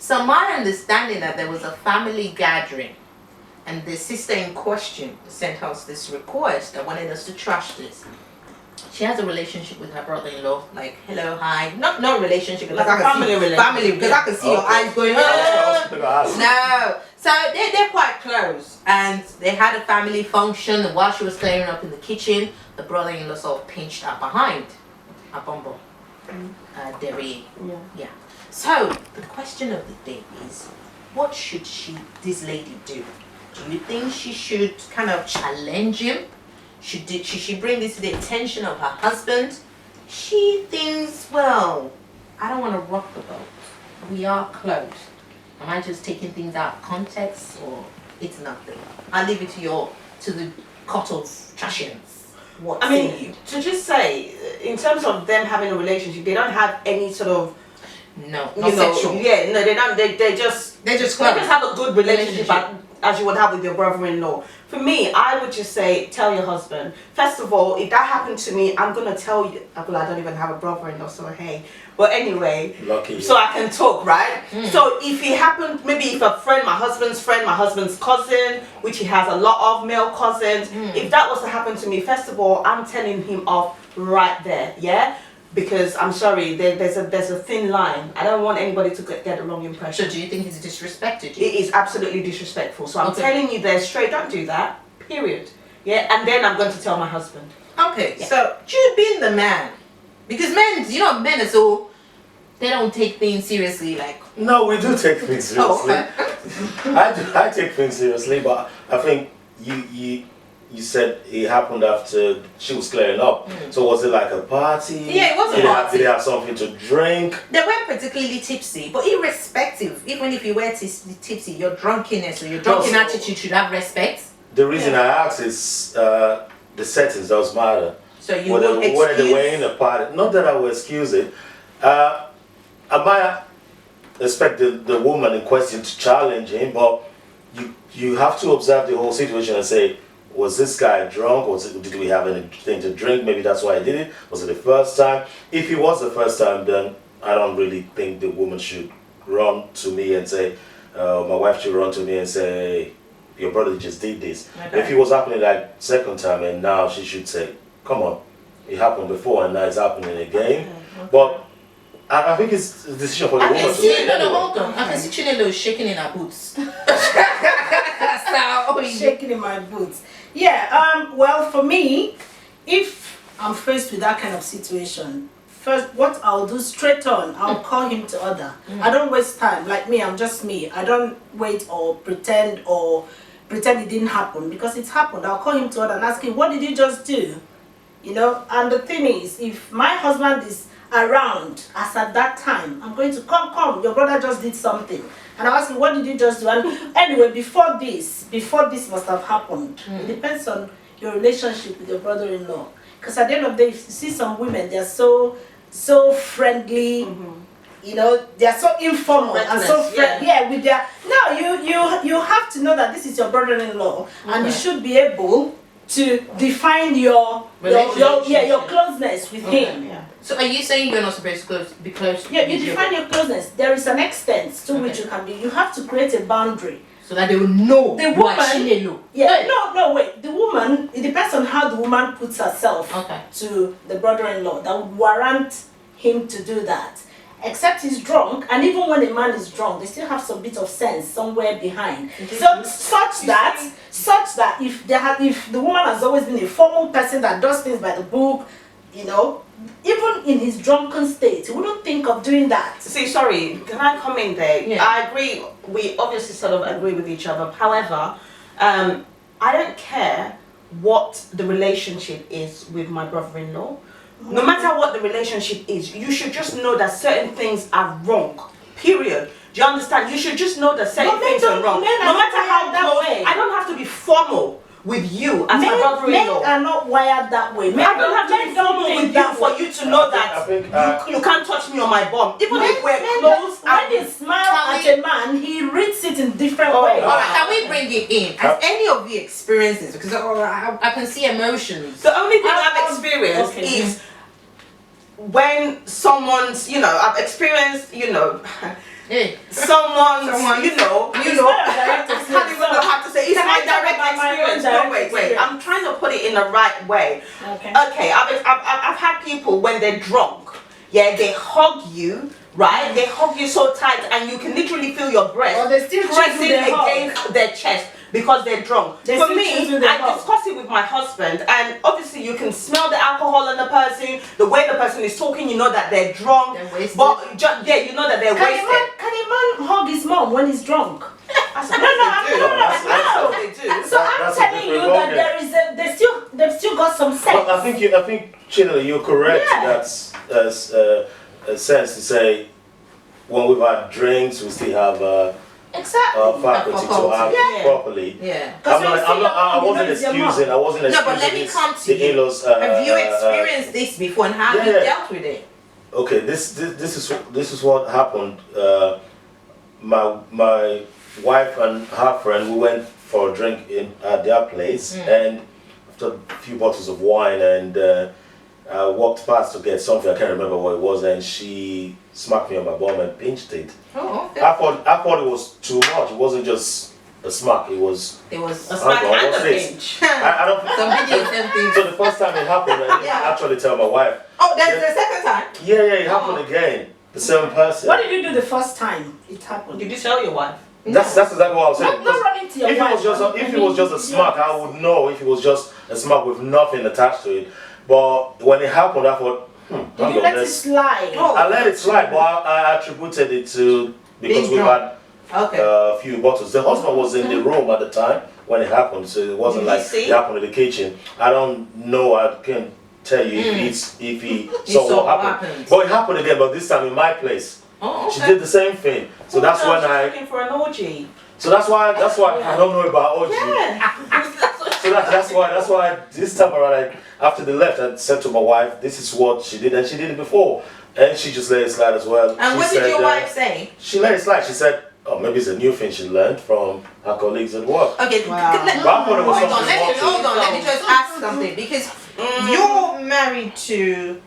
So my understanding that there was a family gathering, and the sister in question sent us this request that wanted us to trash this. She has a relationship with her brother-in-law, like hello, hi, not relationship, like a family relationship. Family, because I can see your eyes going. No, so they're quite close, and they had a family function. And while she was clearing up in the kitchen, the brother-in-law sort of pinched her behind, a bumble, Derry. Yeah. So the question of the day is, what should this lady do? Do you think she should kind of challenge him? Should she bring this to the attention of her husband? She thinks, well, I don't want to rock the boat. We are close. Am I just taking things out of context, or it's nothing? I'll leave it to the court of trashians. What I mean, to just say, in terms of them having a relationship, they don't have any sort of not sexual. Yeah, no, they don't. They just have a good relationship. As you would have with your brother-in-law. For me, I would just say, tell your husband. First of all, if that happened to me, I'm going to tell you. Well, I don't even have a brother-in-law, so hey. But anyway, lucky. So I can talk, right? So if it happened, maybe if a friend, my husband's cousin, which he has a lot of male cousins, if that was to happen to me, first of all, I'm telling him off right there, yeah? Because I'm sorry, there's a thin line. I don't want anybody to get the wrong impression. So do you think he's disrespected you? It is absolutely disrespectful. So I'm telling you there straight, don't do that. Period. Yeah, and then I'm going to tell my husband. Okay, so you being the man, because men are so, they don't take things seriously. Like no, we do take things seriously. I take things seriously, but I think you said it happened after she was clearing up. So was it like a party? Yeah, it was a party. Did they have something to drink? They weren't particularly tipsy, but irrespective, even if you were tipsy, your drunkenness or your drunken attitude should have respect. The reason I asked is the settings does matter. So you whether would excuse... they were in a party. Not that I will excuse it. I might expect the woman in question to challenge him, but you have to observe the whole situation and say, was this guy drunk? Did we have anything to drink? Maybe that's why I did it. Was it the first time? If it was the first time, then I don't really think the woman should run to me and say, my wife should run to me and say, your brother just did this. Okay. If it was happening like second time, and now she should say, come on, it happened before and now it's happening again. Okay. But I think it's a decision for the woman to make. Hold on. I can see Chinelo shaking in her boots. Shaking in my boots. Yeah, well, for me, if I'm faced with that kind of situation, first, what I'll do straight on, I'll call him to order. I don't waste time. Like me, I'm just me. I don't wait or pretend it didn't happen, because it's happened. I'll call him to order and ask him, what did you just do? You know, and the thing is, if my husband is around as at that time, I'm going to come, your brother just did something. And I ask him, what did you just do? And anyway, before this must have happened. It depends on your relationship with your brother-in-law. Because at the end of the day, if you see some women, they're so friendly, you know, they're so informal and so friendly. Yeah, with their... No, you have to know that this is your brother-in-law, and you should be able to define your closeness with him. Yeah. So are you saying you're not supposed to be close? Yeah, you define your closeness. There is an extent to which you can be. You have to create a boundary. So that they will know the woman. Yeah, no, wait. The woman, it depends on how the woman puts herself to the brother-in-law that would warrant him to do that. Except he's drunk, and even when a man is drunk, they still have some bit of sense somewhere behind. So such that if the woman has always been a formal person that does things by the book, you know, even in his drunken state, he wouldn't think of doing that. See, sorry, can I come in there? Yeah. I agree. We obviously sort of agree with each other. However, I don't care what the relationship is with my brother-in-law. No matter what the relationship is, you should just know that certain things are wrong. Period. Do you understand? You should just know that certain things are wrong. No matter how close, I don't have to be formal with you as my brother-in-law. Men are not wired that way. I don't have to be formal with you for you to know that you can't touch me on my bum. Even if we're close. When he smiles at a man, he reads it in different ways. Alright, can we bring it in? Has any of the experiences, because I can see emotions. The only thing I've experienced is when someone's, I've experienced, Hey. someone, you know, I It's not a direct can't even know how to say. It's Can my I talk direct about my own experience. No, direct wait. experience? I'm trying to put it in the right way. Okay. Okay, I've had people when they're drunk, yeah, they hug you, right? They hug you so tight, and you can literally feel your breath Or they still pressing choose the hug. against their chest because they're drunk. They For still choose me, the I hug. discuss it with my husband, and obviously you can smell the alcohol on the person, the way the person is talking. You know that they're drunk, They're wasted. but yeah, you know that they're wasted. Can a man hug his mom when he's drunk? I suppose they do. That's what they do. So I'm That's a telling you different that ballgame. there is they've still got some sense. Well, I think, Chinelo, you're correct. Yeah. That's a sense to say when we've had drinks, we still have Exactly. faculty to act Yeah. properly. Yeah. I wasn't excusing. I wasn't No, but excusing let me this- come to the you. in-laws. Have you experienced this before, and how have you yeah. dealt with it? Okay, this is what happened. My wife and her friend, we went for a drink at their place, and after a few bottles of wine, and I walked past to get something. I can't remember what it was, and she smacked me on my bum and pinched it. Oh, okay. I thought it was too much. It wasn't just a smack. It was. It was A smack Uncle, and what's a this? pinch. I don't. some BDSM things. So the first time it happened, I didn't Yeah. actually tell my wife. Oh, that's the second time. Yeah, it happened again. The same person. What did you do the first time it happened? Did you tell your wife? That's exactly what I was saying. Not running to your If it wife. was just a smack, I would know. If it was just a smack with nothing attached to it, but when it happened, I thought, Did you hang on, let it this- slide? Oh. I let it slide, but I attributed it to because Being we drunk. had Okay. a few bottles. The husband was in the room at the time when it happened, so it wasn't Did he like see? it happened in the kitchen. I don't know. I can't tell you if he He saw saw what what happened. happened. But it happened again, but this time in my place. Oh, She okay. did the same thing. So that's Oh, no, when she's I. looking for an orgy. So that's why I don't know about OG. Yeah. So that's why this time around, after they left, I said to my wife, "This is what she did," and she did it before, and she just let it slide as well. And She what did said, your wife say? She let it slide. She said, "Oh, maybe it's a new thing she learned from her colleagues at work." Okay, Wow. But I thought it was hold on, something more to hold it. on, let me just ask something because you're married to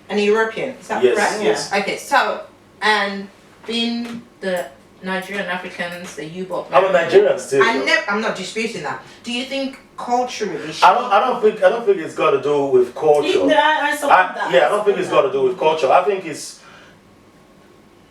an European, is that Yes, correct? yes. Okay, so and being the Nigerian Africans, the U-boat. I'm a Nigerian still. I'm not disputing that. Do you think culturally? I don't think it's got to do with culture. I support that. I don't think it's got to do with culture. I think it's.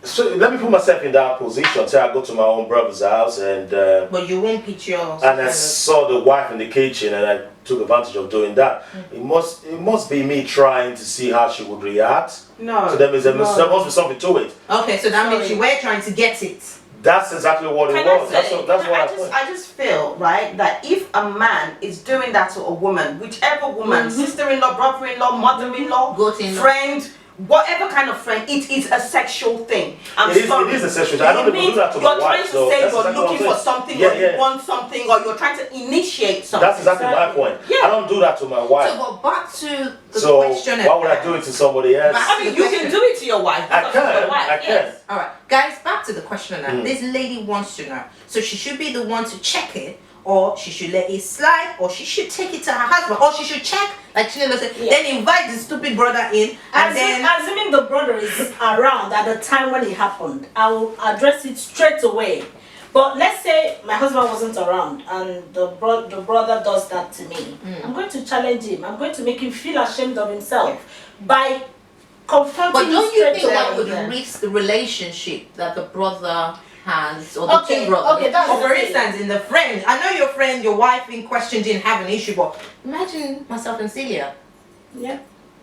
So let me put myself in that position. Say I go to my own brother's house and But you won't pitch yours. and I saw the wife in the kitchen and I took advantage of doing that. It must be me trying to see how she would react. No. So there must be something to it. Okay, so that means Sorry. you were trying to get it. That's exactly what Can it I was. say, That's what I just feel, right, that if a man is doing that to a woman, whichever woman, sister-in-law, brother-in-law, mother-in-law, Goat-in-law. friend, whatever kind of friend, it is a sexual thing. I'm It is- sorry. it is a sexual thing. I don't It even do that to means my you're trying wife, to so say that's you're exactly what I'm looking for saying. something Yeah, or you yeah. want something or you're trying to initiate something. That's exactly my point. Yeah. I don't do that to my wife. So, but back to the So question. why would I do it to somebody else? Back- I mean, you can do it to your wife. I because it's your can. wife, I can. yes. All right, guys, back to the question now. This lady wants to know. So she should be the one to check it, or she should let it slide, or she should take it to her husband, or she should check, like Chinelo said, then invite the stupid brother in, and then. Assuming the brother is around at the time when it happened, I will address it straight away. But let's say my husband wasn't around and the brother does that to me. I'm going to challenge him. I'm going to make him feel ashamed of himself by confronting But him don't you straight think that away. would risk the relationship that the brother has, or the Okay, two brothers? okay, that's or for the thing. instance, in the friend, I know your friend, your wife in question didn't have an issue, but imagine myself and Celia. Yeah.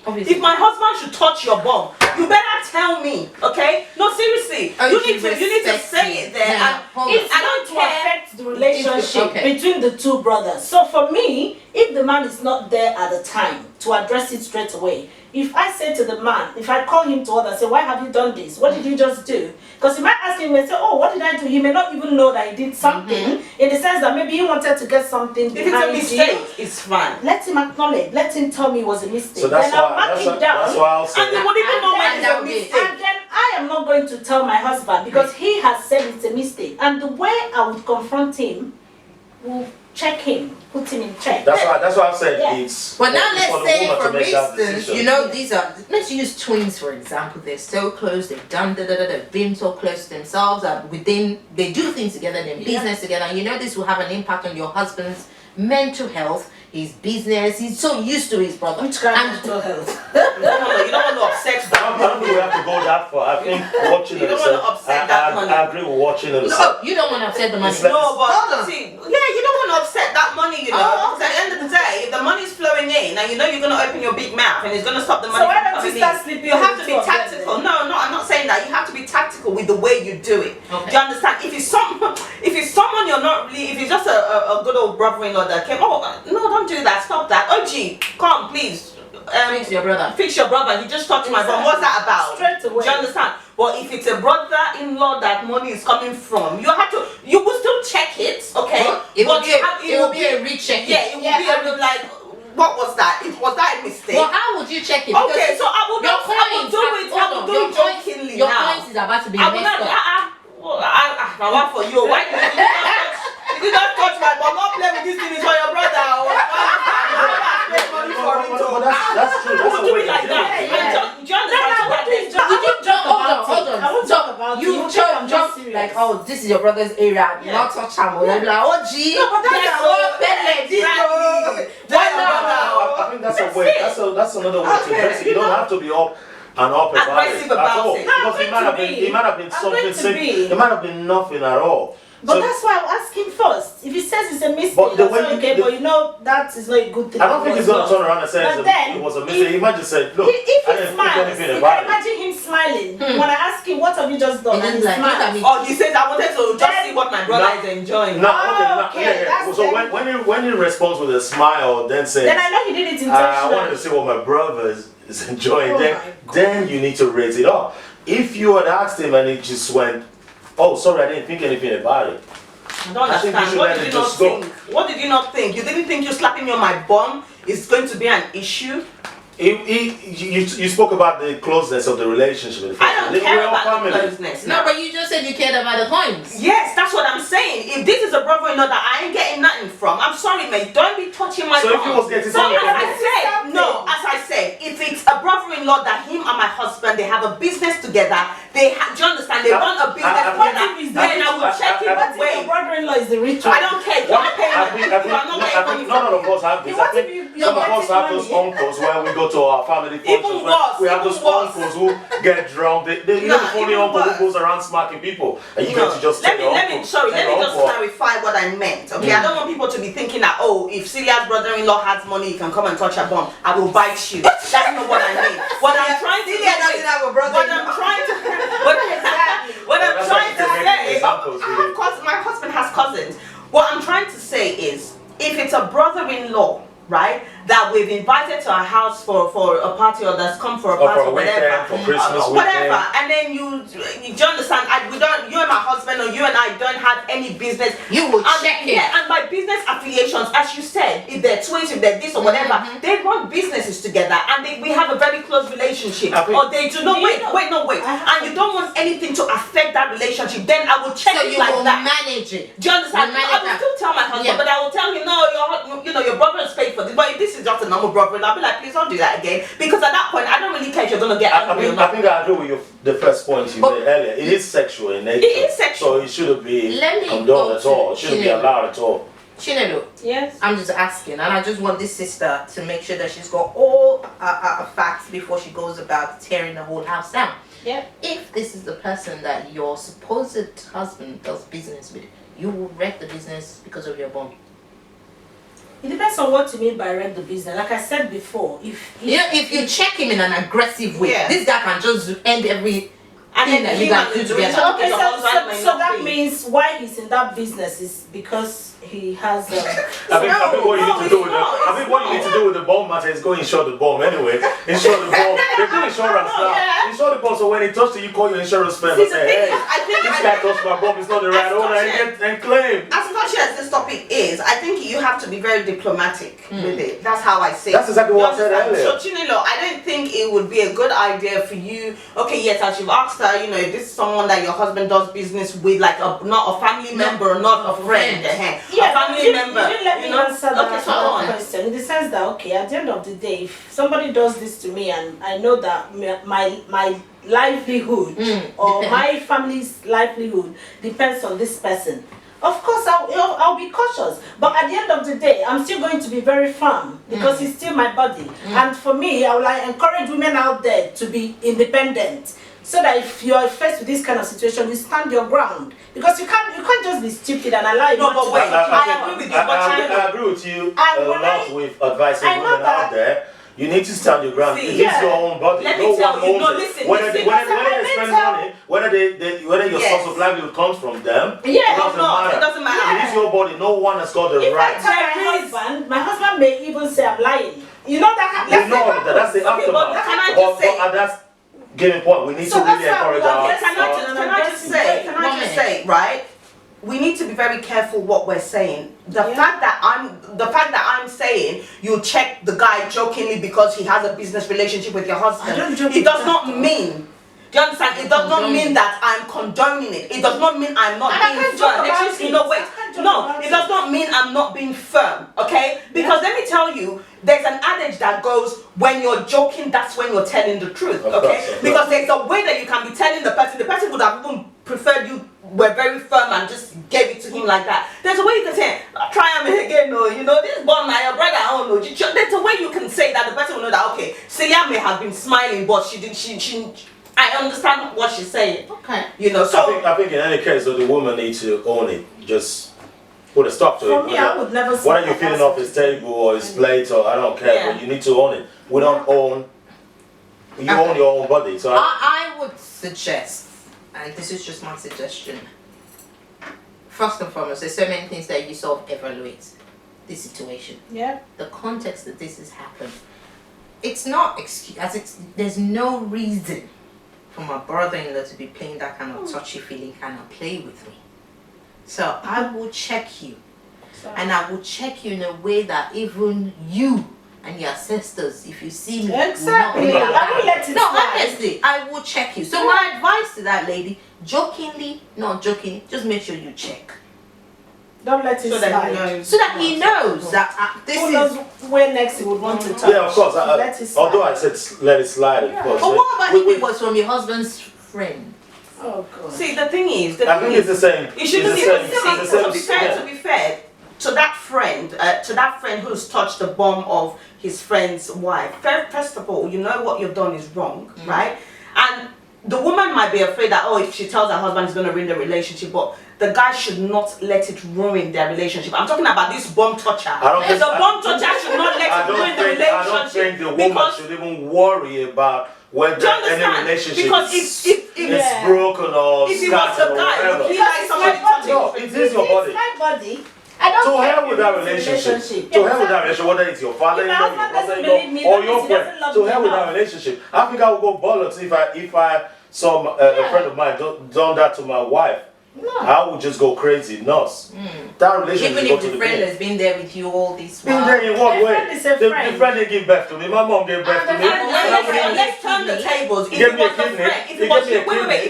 Obviously. If my husband should touch your bum, you better tell me, okay? No, seriously. Oh, you she need to respects say you. it there. Now, And hold it's, on. I don't to care. affect the relationship Okay. between the two brothers. So for me, if the man is not there at the time to address it straight away, if I say to the man, if I call him to order and say, why have you done this? What did you just do? Because he might ask him and say, oh, what did I do? He may not even know that he did something, in the sense that maybe he wanted to get something If it's a behind mistake, you. it's fine. Let him acknowledge. Let him tell me it was a mistake. So that's then I'll why mark it down. that's why I'll say. And you would even know when And it's that a would be- mistake. And then I am not going to tell my husband because he has said it's a mistake. And the way I would confront him will check him, put him in check. That's why I said Yeah. it's. But now it's for let's the say, woman to for make that instance, decision. let's use twins for example. They're so close, they've done they've been so close to themselves that they do things together, they're in business together. And this will have an impact on your husband's mental health, his business. He's so used to his brother. Which kind of mental health? You don't want to upset that I don't think we have to go that far. I think watching You it. don't want to upset that money. I agree with watching it. No, you don't want to upset the money. It's like- No, but Hold on. see, you don't want to upset that money, Oh, because at the end of the day, if the money's flowing in and you're going to open your big mouth and it's going to stop the money So why from don't you coming start in, sleeping you with have the to two be of them tactical. then? No, I'm not saying that. You have to be tactical with the way you do it. Okay. Do you understand? If it's someone you're not really, if it's just a good old brother-in-law that came, no, don't do that, stop that. Oh gee, come please. Fix your brother. Fix your brother. He just touched my bum. What's that about? Straight away. Do you understand? But if it's a brother-in-law that money is coming from, you will still check it, okay? It will But be a recheck. Yeah, it will be a real like. What was that? Was that a mistake? Well, how would you check it? Okay, so I will your not. I will do it. I will do it jokingly Your now. coins is about to be I will messed not. up. I want for you. Why did you not touch my bum? Not play with this thing. It's for your brother. That's true. That's We'll the do way it like to do that. it. Do you understand? Did you jump? Hold on. I won't talk about it. You jump like, oh, this is your brother's area. Yeah. Not touch him. They'll be like, oh, gee. No, but that's yeah, so- oh, Pele, this Exactly. Why I think that's a way. That's another way to address it. You don't have to be up and up about Aggressive it about at all. it. Because it might have been. It might have been something simple. It might have been nothing at all. But So- that's why I'll ask him first. If he says it's a mistake, But the I'll way say, you- okay, the- but that is not a good thing. I don't think he's gonna turn around and say But then, it was a mistake. He might just say, look, If I he didn't think smiles, anything you about can it. imagine him smiling. When I ask him, what have you just done? And And he's he like, look at smiles. me. Oh, he says I wanted to just see what my brother is enjoying. No, Oh, okay, yeah. that's So then- when he responds with a smile, then says, Then I know he did it I wanted to intentionally. see what my brother is enjoying. Oh then, my God. then you need to raise it up. If you had asked him and he just went, oh, sorry, I didn't think anything about it. I don't I think you understand. should What let did it you not just go. think? What did you not think? You didn't think you slapping me on my bum is going to be an issue? You spoke about the closeness of the relationship. I don't We're care all about the family. closeness. No, but you just said you cared about the coins. Yes, that's what I'm saying. If this is a brother-in-law that I ain't getting nothing from, I'm sorry, mate. Don't be touching my So if bum. he was getting So something as from I you- said, no, as I said, if it's a brother-in-law that him and my husband, they have a business together, do you understand? They run a business I- together, if then I will check it What if your away. brother-in-law is the rich I one? don't care. You're What? not paying I me. think You are not getting money none from of me. us have this. What I think if you're some of us getting have those money? uncles where we go to our family functions. Even where worse, we have even those worse. uncles who get drunk. You know the Nah, funny even uncle worse. who goes around smacking people, and you No, get to just let take me your let me uncle. sorry, take let me your just uncle. clarify what I meant. Okay, I don't want people to be thinking that if Celia's brother-in-law has money, he can come and touch her bum. I will bite you. That's not what I mean. What I'm trying to Celia doesn't have a brother. what I'm trying to what I'm That's trying why to she's making say. examples I with have it. my husband has cousins. What I'm trying to say is, if it's a brother-in-law, right, that we've invited to our house for a party or that's come for a Or party for a or whatever, weekend, for Christmas whatever, weekend. and then you do understand? You and my husband or you and I don't have any business. You will And, check it. yeah, and my business affiliations, as you said, if they're twins, if they're this or whatever, they run businesses together and we have a very close relationship. I think- Or they do. No, wait. And you don't want anything to affect that relationship. Then I will check So it you like will that. manage it. Do you understand? You manage I will that. still tell my husband, Yeah. but I will tell him, no, your brother has paid for this. But if this is just a normal brother, I'll be like, please don't do that again. Because at that point, I don't really care if you're gonna get I angry or think not. I agree with the first point you But- made earlier. It is sexual in nature. It is sexual. So it shouldn't be Let me condoned go at all. It to shouldn't be Chinelo. allowed at all. Chinelo, Yes. I'm just asking, and I just want this sister to make sure that she's got all facts before she goes about tearing the whole house down. Yep. If this is the person that your supposed husband does business with, you will wreck the business because of your bond. It depends on what you mean by rent the business. Like I said before, if You check him in an aggressive way, Yeah. this guy can just end every And thing then that you him guys and do the together. doing okay, your husband may so not that be. means why he's in that business is because he has. I think what you need to do with the bomb matter is go insure the bomb anyway. Insure the bomb. They do insurance now. yeah. Insure the bomb so when it touches you, you call your insurance firm See, and the say, thing hey, is, I think this guy touched my bomb, it's not the right owner, and claim. as much as this topic is, I think you have to be very diplomatic with it. That's how I say it. That's exactly what I said earlier. So, Chinelo, I don't think it would be a good idea for you. Okay, yes, as you've asked her, you know, if this is someone that your husband does business with, like not a family member, not a friend, yeah, a family member. You didn't let me answer that so on. question in the sense that, okay, at the end of the day, if somebody does this to me and I know that my livelihood or my family's livelihood depends on this person, of course I'll be cautious, but at the end of the day I'm still going to be very firm because it's still my body. And for me, I will encourage women out there to be independent, so that if you are faced with this kind of situation, you stand your ground, because you can't just be stupid and allow. No, but wait, I agree with you. I agree with you a lot with advising women out there. You need to stand your ground. It is your own body. Let me tell you. No, listen. Whether they spend money, whether your source of livelihood comes from them, it doesn't matter. It is your body. No one has got the right. My husband may even say I'm lying. You know that. You know that. That's the aftermath. Can I just say? But that's giving point. We need to really encourage our. Can I just say, right? We need to be very careful what we're saying. The fact that I'm saying you check the guy jokingly because he has a business relationship with your husband, it does not mean. Do you understand? It does not mean that I'm condoning it. It does not mean I'm not being firm. It does not mean I'm not being firm, okay? Because let me tell you, there's an adage that goes, when you're joking, that's when you're telling the truth, okay? Because there's a way that you can be telling the person would have even preferred you were very firm and just gave it to him like that. There's a way you can say, try him again, no, you know, this one, my brother, I don't know. There's a way you can say that the person will know that, okay, Celia may have been smiling, but I understand what she's saying. Okay. You know, so I think in any case, the woman needs to own it. Just put a stop to it. For me, I would never say whether you're feeling off his table or his plate or I don't care, but you need to own it. We don't own. You own your own body. So I would suggest, and this is just my suggestion. First and foremost, there's so many things that you sort of evaluate the situation. Yeah. The context that this has happened. It's not excuse. There's no reason for my brother-in-law to be playing that kind of touchy-feely kind of play with me. So I will check you, and I will check you in a way that even you and your ancestors, if you see me, exactly. Honestly, I will check you. So my advice to that lady, jokingly, not jokingly, just make sure you check. Don't let it slide. So that he knows that this Who knows where next he would want to touch. yeah, of course. Although I said let it slide, of course. But what about if it was from your husband's friend? Oh God. See, the thing is, I think it's the same. It shouldn't be to be fair, to that friend who's touched the bum of his friend's wife. First of all, you know what you've done is wrong, right? And the woman might be afraid that, oh, if she tells her husband, it's going to ruin the relationship, but the guy should not let it ruin their relationship. I'm talking about this bum toucher. The bum toucher should not let it ruin the relationship. I don't think the woman should even worry about whether any relationship is broken or scattered or whatever. No, it is your body. My body. To hell with that relationship. To hell with that relationship, whether it's your father-in-law, your brother-in-law, or your friend. To hell with that relationship. I think I would go bollocks if I saw a friend of mine done that to my wife. No. I would just go crazy, nuts. That relationship. Even if the friend has been there with you all this while. Been there in what way? The friend didn't give birth to me. My mom gave birth to me. Let's turn the tables. If it was the friend, if it was you, if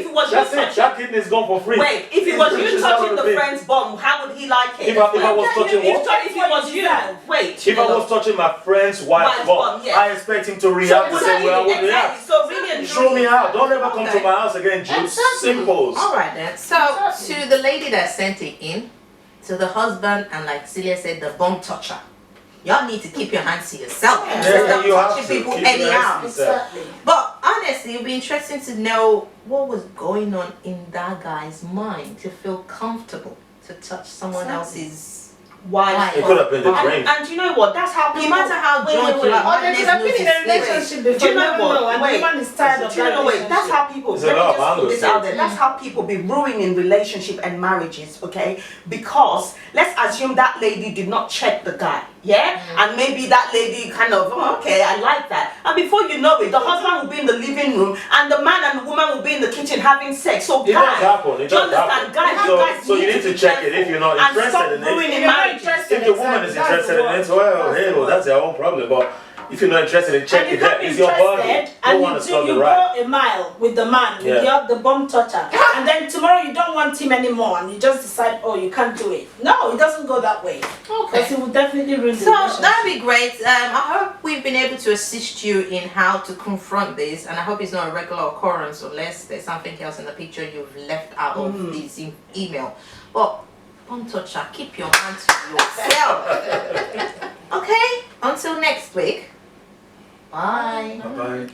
it was you touching, that kidney is gone for free. Wait, if it was you touching the friend's bum, how would he like it? If I was touching what? If it was you, wait. If I was touching my friend's wife's bum, I expect him to react the same way I would react. So really, throw me out. Don't ever come to my house again, Jude. Simple. All right then. So to the lady that sent it in, to the husband, and like Celia said, the bum toucher, y'all need to keep your hands to yourself. Stop touching people anyhow. Exactly. But honestly, it'd be interesting to know what was going on in that guy's mind to feel comfortable to touch someone else's wife. It could have been the dream. And you know what? That's how people. No matter how drunk you are, or they could have been in a relationship before. Do you know what? And the woman is tired of that relationship. That's how people. Let me just put this out there. That's how people be ruining relationship and marriages. Okay, because let's assume that lady did not check the guy. yeah, and maybe that lady kind of, oh, okay, I like that, and before you know it, the husband will be in the living room, and the man and the woman will be in the kitchen having sex. So It does guys, happen. It do you does understand, happen. guys? You guys So you need to check it if you're not and interested stop in it. ruining If you're not marriages. interested, If the woman is interested in it, well, hey, well, that's their own problem. But if you're not interested in check And it you there, can't be it's your body. interested, Don't and want to stop the you right. go a mile with the man, with Yeah. the bum toucher, and then tomorrow you don't want him anymore, and you just decide, oh, you can't do it. No, it doesn't go that way. Because it will definitely ruin the So relationship. that'd be great. I hope we've been able to assist you in how to confront this, and I hope it's not a regular occurrence unless there's something else in the picture you've left out of this email. But don't touch her. Keep your hands to yourself. Okay. Until next week. Bye. Bye-bye.